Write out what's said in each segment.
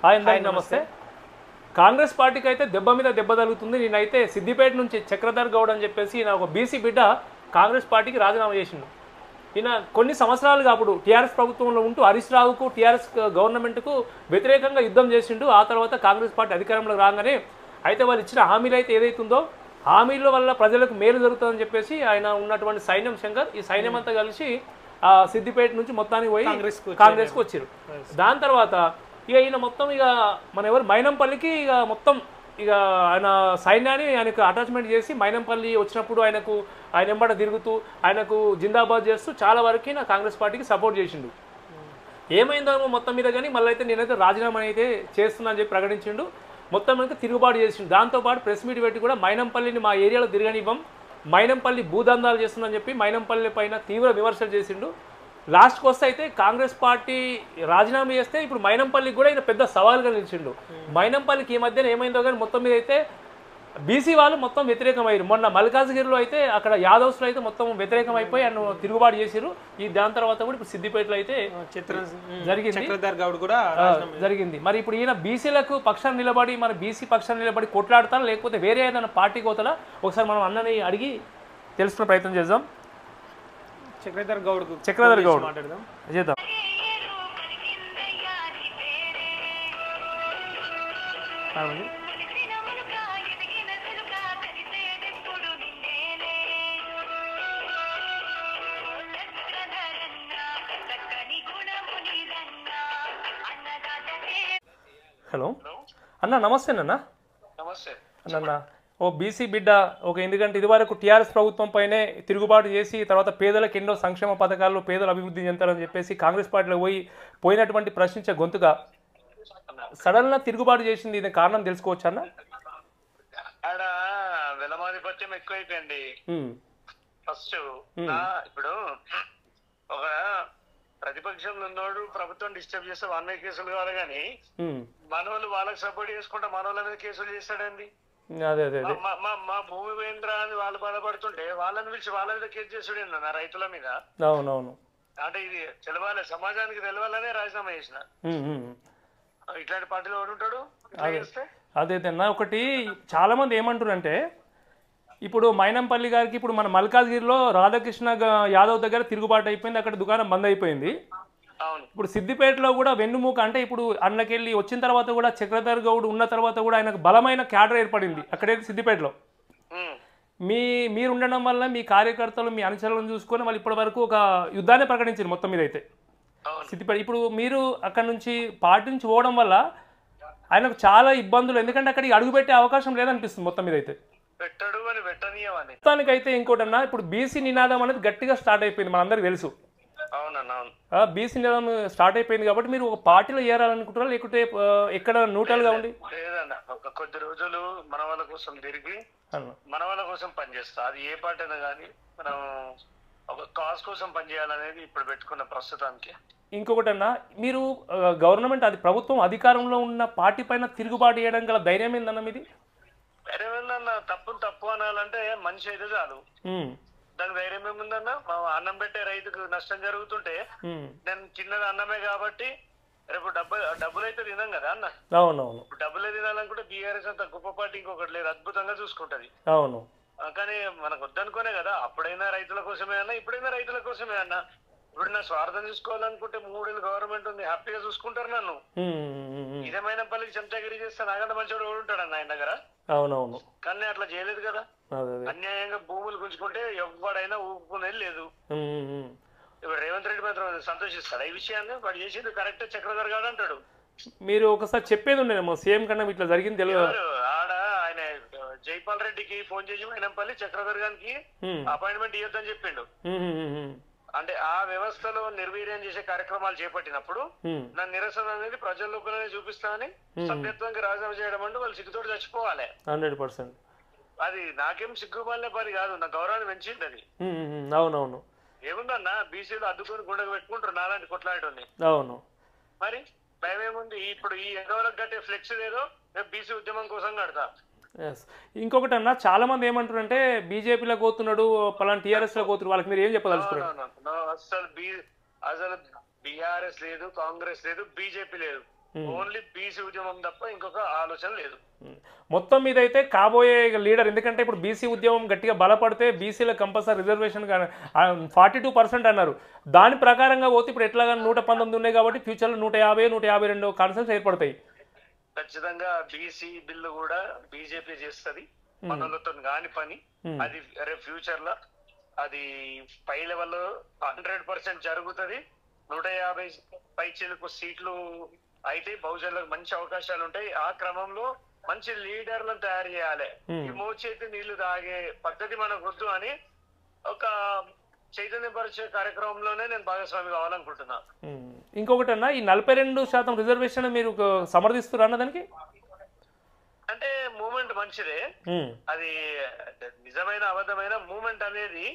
Hi అందరికీ నమస్తే. కాంగ్రెస్ పార్టీకి అయితే దెబ్బ మీద దెబ్బ తగులుతుంది. నేనైతే సిద్దిపేట నుంచి చక్రధర్ గౌడ్ అని చెప్పేసి ఈయన ఒక బీసీ బిడ్డ కాంగ్రెస్ పార్టీకి రాజీనామా చేసిండు. ఈయన కొన్ని సంవత్సరాలుగా అప్పుడు టీఆర్ఎస్ ప్రభుత్వంలో ఉంటూ హరీష్ రావుకు టీఆర్ఎస్ గవర్నమెంట్కు వ్యతిరేకంగా యుద్ధం చేసిండు. ఆ తర్వాత కాంగ్రెస్ పార్టీ అధికారంలోకి రాగానే అయితే వాళ్ళు ఇచ్చిన హామీలు అయితే ఏదైతుందో హామీల వల్ల ప్రజలకు మేలు జరుగుతుందని చెప్పేసి ఆయన ఉన్నటువంటి సైన్యం శంకర్ ఈ సైన్యం అంతా కలిసి సిద్దిపేట నుంచి మొత్తానికి పోయి కాంగ్రెస్కి వచ్చారు. దాని తర్వాత ఇక ఈయన మొత్తం ఇక మన ఎవరు మైనంపల్లికి ఇక మొత్తం ఇక ఆయన సైన్యాన్ని ఆయనకు అటాచ్మెంట్ చేసి మైనంపల్లి వచ్చినప్పుడు ఆయన వెంబడ తిరుగుతూ ఆయనకు జిందాబాద్ చేస్తూ చాలా వరకు నా కాంగ్రెస్ పార్టీకి సపోర్ట్ చేసిండు. ఏమైందో మొత్తం మీద కానీ మళ్ళీ అయితే నేనైతే రాజీనామా అయితే చేస్తున్నా అని చెప్పి ప్రకటించిండు. మొత్తం మీద తిరుగుబాటు చేసిండు. దాంతోపాటు ప్రెస్ మీట్ పెట్టి కూడా మైనంపల్లిని మా ఏరియాలో తిరగనివ్వం, మైనంపల్లి భూదందాలు చేస్తుందని చెప్పి మైనంపల్లి పైన తీవ్ర విమర్శలు చేసిండు. లాస్ట్కి వస్తే అయితే కాంగ్రెస్ పార్టీ రాజీనామా చేస్తే ఇప్పుడు మైనంపల్లికి కూడా ఈయన పెద్ద సవాల్గా నిలిచిండు. మైనంపల్లికి ఈ మధ్యన ఏమైందో కానీ మొత్తం మీద అయితే బీసీ వాళ్ళు మొత్తం వ్యతిరేకమయ్యారు. మొన్న మల్కాజ్గిరిలో అయితే అక్కడ యాదవ్స్లో అయితే మొత్తం వ్యతిరేకం అయిపోయి ఆయన తిరుగుబాటు చేశారు. దాని తర్వాత కూడా ఇప్పుడు సిద్దిపేటలో అయితే జరిగింది. మరి ఇప్పుడు ఈయన బీసీలకు పక్షాన్ని నిలబడి మన బీసీ పక్షాన్ని నిలబడి కొట్లాడతారా లేకపోతే వేరే ఏదైనా పార్టీకి పోతారా ఒకసారి మనం అన్నని అడిగి తెలుసుకునే ప్రయత్నం చేద్దాం. చక్రధర్ గౌడ్ మాట్లాడదాం చేద్దాం. హలో అన్న, నమస్తే అన్న. నమస్తే అన్న, ఓ బీసీ బిడ్డ ఎందుకంటే ఇదివరకు టీఆర్ఎస్ ప్రభుత్వం పైనే తిరుగుబాటు చేసి తర్వాత పేదలకు ఎన్నో సంక్షేమ పథకాలు పేదలు అభివృద్ధి చెందాలని చెప్పేసి కాంగ్రెస్ పార్టీలో పోయినటువంటి ప్రశ్నించే గొంతుగా సడన్గా తిరుగుబాటు చేసింది. ఇది కారణం తెలుసుకోవచ్చు అన్న? ఆడ వెలమాధిపత్యం ఎక్కువైపోయింది. ఫస్ట్ ఇప్పుడు ఒక ప్రతిపక్షంలో ఉన్నోడు ప్రభుత్వం డిస్టర్బ్ చేస్తే వాళ్ళ మీద కేసులు కావాలి కానీ మనోళ్ళు వాళ్ళకి సపోర్ట్ చేసుకుంటే మనోళ్ళ మీద కేసులు చేస్తాడండి. మా భూమి పోయింద్రా అని వాళ్ళు బాధపడుతుంటే వాళ్ళని పిలిచి వాళ్ళ మీద కేసు చేసుడు నా రైతుల మీద. అవునవును. అంటే ఇది తెలవాలి, సమాజానికి తెలవాలనే రాజీనామా చేసిన. ఇట్లాంటి పార్టీలో ఎవడు ఉంటాడు? అదేదన్నా ఒకటి చాలా మంది ఏమంటారంటే ఇప్పుడు మైనంపల్లి గారికి ఇప్పుడు మన మల్కాజ్గిరిలో రాధాకృష్ణ యాదవ్ దగ్గర తిరుగుబాటు అయిపోయింది, అక్కడ దుకాణం బంద్ అయిపోయింది. ఇప్పుడు సిద్దిపేటలో కూడా వెన్నుమూక అంటే ఇప్పుడు అన్నకెళ్ళి వచ్చిన తర్వాత కూడా చక్రధర్ గౌడ్ ఉన్న తర్వాత కూడా ఆయనకు బలమైన క్యాడర్ ఏర్పడింది అక్కడైతే సిద్దిపేటలో. మీరు ఉండడం వల్ల మీ కార్యకర్తలు మీ అనుచరులను చూసుకొని వాళ్ళు ఇప్పటి వరకు ఒక యుద్ధాన్ని ప్రకటించారు మొత్తం మీద అయితే సిద్దిపేట. ఇప్పుడు మీరు అక్కడ నుంచి పార్టీ నుంచి పోవడం వల్ల ఆయనకు చాలా ఇబ్బందులు, ఎందుకంటే అక్కడికి అడుగుపెట్టే అవకాశం లేదనిపిస్తుంది మొత్తం మీద అయితే. మొత్తానికైతే ఇంకోటన్నా ఇప్పుడు బీసీ నినాదం అనేది గట్టిగా స్టార్ట్ అయిపోయింది, మనందరికి తెలుసు. బీసీ నినాదం స్టార్ట్ అయిపోయింది కాబట్టి మీరు ఒక పార్టీలో చేరాలనుకుంటారా లేకుంటే ఎక్కడ న్యూట్రల్ గా ఉండి? ఒక కొద్ది రోజులు మన వాళ్ళ కోసం తిరిగి మన వాళ్ళ కోసం పనిచేస్తా. అది ఏ పార్టీ అయినా కానీ మనం ఒక కాజ్ కోసం పనిచేయాలనేది ఇప్పుడు పెట్టుకున్న ప్రస్తుతానికి. ఇంకొకటి అన్నా, మీరు గవర్నమెంట్ ప్రభుత్వం అధికారంలో ఉన్న పార్టీ పైన తిరుగుబాటు చేయడం గల ధైర్యం ఏందన్న మీది? ధైర్యం ఏందన్న? తప్పు అనాలంటే మనిషి అయితే చాలు. దానికి ధైర్యం ఏముందన్న? అన్నం పెట్టే రైతుకు నష్టం జరుగుతుంటే నేను చిన్నది అన్నమే కాబట్టి రేపు డబ్బులు అయితే తినాం కదా అన్న. అవునవును. డబ్బులే తినాలనుకుంటే బీఆర్ఎస్ అంత గొప్ప పార్టీ ఇంకొకటి లేదు, అద్భుతంగా చూసుకుంటది. అవును. కానీ మనకు వద్దనుకోనే కదా, అప్పుడైనా రైతుల కోసమే అన్న, ఇప్పుడైనా రైతుల కోసమే అన్న. ఇప్పుడు నా స్వార్థం చూసుకోవాలనుకుంటే 3 ఏళ్ళు గవర్నమెంట్ ఉంది, హ్యాపీగా చూసుకుంటారు నన్ను. ఇదేమైనా పల్లికి చెంచాగిరి చేస్తే నాకంటే మంచివాడు ఉంటాడు అన్న ఆయన దగ్గర. అవునవును. కానీ అట్లా చేయలేదు కదా. అన్యాయంగా భూములు గుంజుకుంటే ఎవడైనా ఊపుకునేది లేదు. ఇప్పుడు రేవంత్ రెడ్డి మాత్రం సంతోషిస్తాడు ఈ విషయాన్ని. వాడు చేసేది కరెక్ట్, చక్రధర్ గారు అంటాడు. మీరు ఒకసారి చెప్పేది ఉండేమో సీఎం కన్నా ఇట్లా జరిగింది తెలియదు. ఆడ ఆయన జైపాల్ రెడ్డికి ఫోన్ చేసి మైనంపల్లి చక్రధర్ గారికి అపాయింట్మెంట్ ఇవ్వద్దని చెప్పిండు. అంటే ఆ వ్యవస్థలో నిర్వీర్యం చేసే కార్యక్రమాలు చేపట్టినప్పుడు నా నిరసన అనేది ప్రజల లోపలనే చూపిస్తానని సభ్యత్వానికి రాజీనామా చేయడం అంటే వాళ్ళు సిగ్గుతోటి చచ్చిపోవాలి. 100%. అది నాకేం సిగ్గుమాలిన పని కాదు, నా గౌరవాన్ని పెంచింది అది. అవునవును. ఏముందన్న, బీసీలు అద్దుకొని గుండెకు పెట్టుకుంటారు నాలాంటి కొట్లాటోని. అవును. మరి భయం ఏముంది? ఇప్పుడు ఈ ఎగవలకు కట్టే ఫ్లెక్స్ ఏదో బీసీ ఉద్యమం కోసం కడతా. ఇంకొకటి అన్న, చాలా మంది ఏమంటారంటే బీజేపీలో పోతున్నాడు పలానా టీఆర్ఎస్ లో పోతున్నారు, వాళ్ళకి మీరు ఏం చెప్పదలుచుకున్నారు? అసలు బీఆర్ఎస్ లేదు, కాంగ్రెస్ లేదు, బీజేపీ లేదు. ఓన్లీ బీసీ ఉద్యమం తప్ప ఇంకొక ఆలోచన లేదు. మొత్తం మీద అయితే కాబోయే లీడర్, ఎందుకంటే ఇప్పుడు బీసీ ఉద్యమం గట్టిగా బలపడితే బీసీల కంపల్సరీ రిజర్వేషన్ 42% అన్నారు. దాని ప్రకారంగా పోతే ఇప్పుడు ఎట్లాగా 119 ఉన్నాయి కాబట్టి ఫ్యూచర్లో 150, 152 కాన్సెప్ట్స్ ఏర్పడతాయి. ఖచ్చితంగా బీసీ బిల్లు కూడా బీజేపీ చేస్తుంది, మనలతో కాని పని. అది రేపు ఫ్యూచర్ లో అది పై లెవెల్లో 100% జరుగుతుంది. 150 పైచీలకు సీట్లు అయితే బహుజనులకు మంచి అవకాశాలు ఉంటాయి. ఆ క్రమంలో మంచి లీడర్లను తయారు చేయాలి. ఈ మోచేతి నీళ్లు తాగే పద్ధతి మనకు వద్దు అని ఒక చైతన్యపరిచే కార్యక్రమంలోనే నేను భాగస్వామి కావాలనుకుంటున్నా. ఇంకొకటి అన్న, ఈ 42% రిజర్వేషన్ మీరు సమర్థిస్తున్నారు అన్న దానికి? అంటే మూమెంట్ మంచిదే, అది నిజమైన అబద్ధమైన మూమెంట్ అనేది.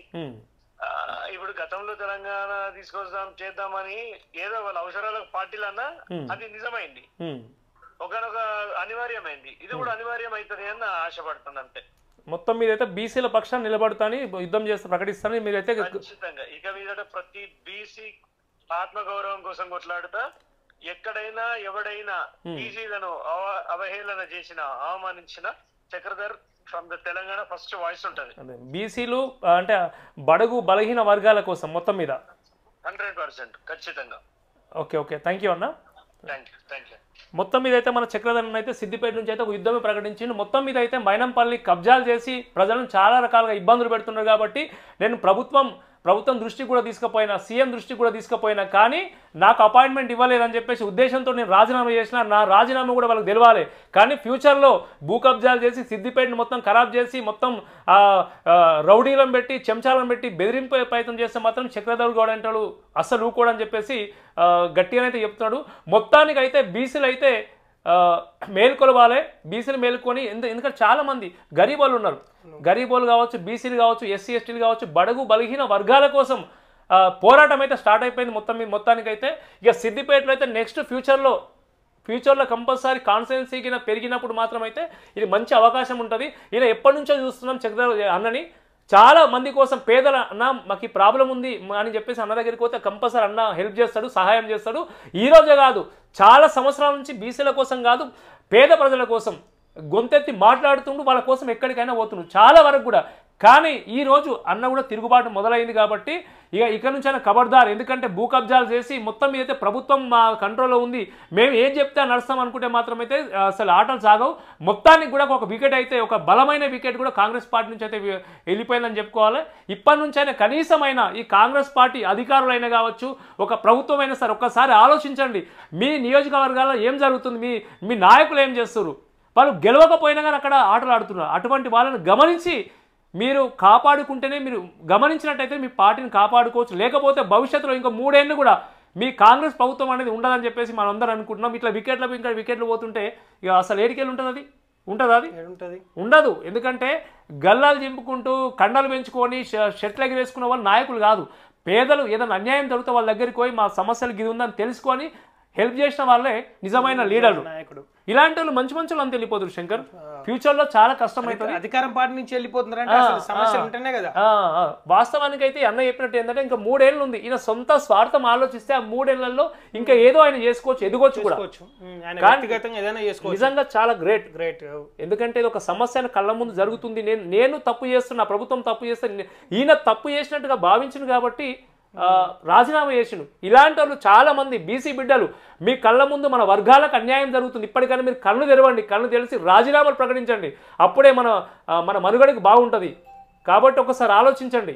ఇప్పుడు గతంలో తెలంగాణ తీసుకొస్తాం చేద్దామని ఏదో వాళ్ళ అవసరాలకు పార్టీలు అన్నా అది నిజమైంది, ఒకనొక అనివార్యమైంది. ఇది కూడా అనివార్యం అవుతుంది అని ఆశపడుతుంది అంతే. మొత్తం మీరైతే బీసీల పక్షాన్ని నిలబడతాని యుద్ధం చేస్తే ప్రకటిస్తాను మీరైతే? ఖచ్చితంగా ఇక మీద ప్రతి బీసీ ఆత్మగౌరవం కోసం కొట్లాడుతా. ఎక్కడైనా ఎవడైనా బీసీలను అవహేళన చేసిన అవమానించిన Chakradhar from the Telangana first voice ఉంటది. బీసీలు అంటే బడుగు బలహీన వర్గాల కోసం మొత్తం మీద 100% ఖచ్చితంగా. ఓకే ఓకే, థ్యాంక్ యూ అన్న. Thank you. మొత్తం మీద అయితే మన చక్రధరన్ అయితే సిద్దిపేట నుంచి అయితే ఒక యుద్ధమే ప్రకటించిండు. మొత్తం మీద అయితే మైనంపల్లి కబ్జాలు చేసి ప్రజలను చాలా రకాలుగా ఇబ్బందులు పెడుతున్నారు కాబట్టి నేను ప్రభుత్వం దృష్టికి కూడా తీసుకుపోయినా, సీఎం దృష్టికి కూడా తీసుకుపోయినా, కానీ నాకు అపాయింట్మెంట్ ఇవ్వలేదని చెప్పేసి ఉద్దేశంతో నేను రాజీనామా చేసిన. నా రాజీనామా కూడా వాళ్ళకి తెలవాలి. కానీ ఫ్యూచర్లో భూ కబ్జాలు చేసి సిద్దిపేటను మొత్తం ఖరాబ్ చేసి మొత్తం రౌడీలను పెట్టి చెంచాలను పెట్టి బెదిరింపే ప్రయత్నం చేస్తే మాత్రం చక్రధర్ గౌడ్ అంటాడు అస్సలు ఊకోడని చెప్పేసి గట్టిగానైతే చెప్తున్నాడు. మొత్తానికి అయితే బీసీలు అయితే మేల్కొలవాలి, బీసీలు మేల్కొని. ఎందుకంటే చాలామంది గరీబోళ్ళు ఉన్నారు, గరీబోళ్ళు కావచ్చు, బీసీలు కావచ్చు, ఎస్సీ ఎస్టీలు కావచ్చు, బడుగు బలహీన వర్గాల కోసం పోరాటం అయితే స్టార్ట్ అయిపోయింది. మొత్తానికైతే ఇక సిద్దిపేటలో అయితే నెక్స్ట్ ఫ్యూచర్లో కంపల్సరీ కాన్స్టిట్యుయెన్సీ పెరిగినప్పుడు మాత్రం అయితే ఇది మంచి అవకాశం ఉంటుంది. ఇలా ఎప్పటి నుంచో చూస్తున్నాం చక్రధర్ అన్నని. చాలా మంది కోసం పేదల అన్న మాకు ఈ ప్రాబ్లం ఉంది అని చెప్పేసి అన్న దగ్గరికి పోతే కంపల్సరీ అన్న హెల్ప్ చేస్తాడు, సహాయం చేస్తాడు. ఈరోజే కాదు, చాలా సంవత్సరాల నుంచి బీసీల కోసం కాదు, పేద ప్రజల కోసం గొంతెత్తి మాట్లాడుతుండు, వాళ్ళ కోసం ఎక్కడికైనా పోతుండు చాలా వరకు కూడా. కానీ ఈరోజు అన్న కూడా తిరుగుబాటు మొదలైంది కాబట్టి ఇక నుంచి అయినా ఖబర్దార్. ఎందుకంటే భూ కబ్జాలు చేసి మొత్తం మీదైతే ప్రభుత్వం మా కంట్రోల్లో ఉంది, మేము ఏం చెప్తే నడుస్తాం అనుకుంటే మాత్రమైతే అసలు ఆటలు సాగవు. మొత్తానికి కూడా ఒక వికెట్ అయితే, ఒక బలమైన వికెట్ కూడా కాంగ్రెస్ పార్టీ నుంచి అయితే వెళ్ళిపోయిందని చెప్పుకోవాలి. ఇప్పటి నుంచి అయినా కనీసమైన ఈ కాంగ్రెస్ పార్టీ అధికారులైనా కావచ్చు, ఒక ప్రభుత్వం అయినా సరే ఒక్కసారి ఆలోచించండి. మీ నియోజకవర్గాల్లో ఏం జరుగుతుంది, మీ నాయకులు ఏం చేస్తారు, వాళ్ళు గెలవకపోయినా కానీ అక్కడ ఆటలు ఆడుతున్నారు. అటువంటి వాళ్ళని గమనించి మీరు కాపాడుకుంటేనే, మీరు గమనించినట్టయితే మీ పార్టీని కాపాడుకోవచ్చు. లేకపోతే భవిష్యత్తులో ఇంకో 3 ఏళ్ళు కూడా మీ కాంగ్రెస్ ప్రభుత్వం అనేది ఉండదని చెప్పేసి మనం అందరం అనుకుంటున్నాం. ఇట్లా వికెట్లు పోతుంటే ఇక అసలు ఏడికెళ్ళి ఉంటుంది? అది ఉండదు. ఎందుకంటే గల్లాలు చింపుకుంటూ కండలు పెంచుకొని షర్ట్లు ఎగిరేసుకున్న వాళ్ళు నాయకులు కాదు. పేదలు ఏదైనా అన్యాయం జరుగుతా వాళ్ళ దగ్గరికి పోయి మా సమస్యలు ఇది ఉందని తెలుసుకొని హెల్ప్ చేసిన వాళ్ళే నిజమైన లీడర్లు. ఇలాంటి వాళ్ళు మంచి అంత వెళ్ళిపోతారు శంకర్. ఫ్యూచర్ లో చాలా కష్టమైతుంది. అధికారం పార్టీ నుంచి వెళ్ళిపోతున్నారంటే సమస్యలు ఉంటేనే కదా. వాస్తవానికి అయితే అన్న చెప్పినట్టు ఏంటంటే ఇంకా 3 ఏళ్ళు ఉంది. ఈయన సొంత స్వార్థం ఆలోచిస్తే ఆ 3 ఏళ్లలో ఇంకా ఏదో ఆయన చేసుకోవచ్చు, ఎదుగొచ్చు కూడా. నిజంగా చాలా గ్రేట్. ఎందుకంటే ఇది ఒక సమస్య కళ్ళ ముందు జరుగుతుంది. నేను తప్పు చేస్తున్నా, ప్రభుత్వం తప్పు చేస్తే ఈయన తప్పు చేసినట్టుగా భావించింది కాబట్టి రాజీనామా చేసిండు. ఇలాంటి వాళ్ళు చాలా మంది బీసీ బిడ్డలు మీ కళ్ళ ముందు మన వర్గాలకు అన్యాయం జరుగుతుంది, ఇప్పటికైనా మీరు కళ్ళు తెరవండి, కళ్ళు తెలిసి రాజీనామాలు ప్రకటించండి. అప్పుడే మన మనుగడకి బాగుంటుంది. కాబట్టి ఒకసారి ఆలోచించండి.